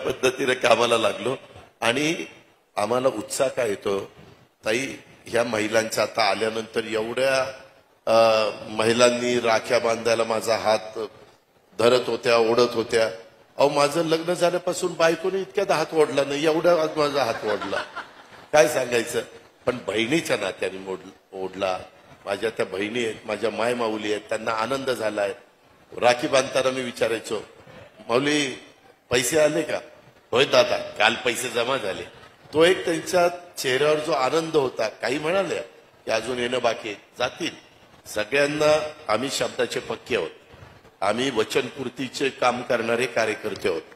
पद्धतीने कामाला लागलो आणि आम्हाला उत्साह काय येतो ताई, ह्या महिलांच्या आता आल्यानंतर एवढ्या महिलांनी राख्या बांधायला माझा हात धरत होत्या, ओढत होत्या. अहो, माझं लग्न झाल्यापासून बायकोने इतक्यात हात ओढला नाही, एवढ्या माझा हात ओढला, काय सांगायचं. पण बहिणीच्या नात्याने ओढला. माझ्या त्या बहिणी आहेत, माझ्या माय माऊली आहेत, त्यांना आनंद झालाय. राखी बांधताना मी विचारायचो, माऊली पैसे आले का? होय दादा, काल पैसे जमा झाले. तो एक त्यांच्या चेहऱ्यावर जो आनंद होता. काही म्हणाले की अजून येणं बाकी आहे, जातील. सगळ्यांना आम्ही शब्दाचे पक्के आहोत, आम्ही वचनपूर्तीचे काम करणारे कार्यकर्ते आहोत.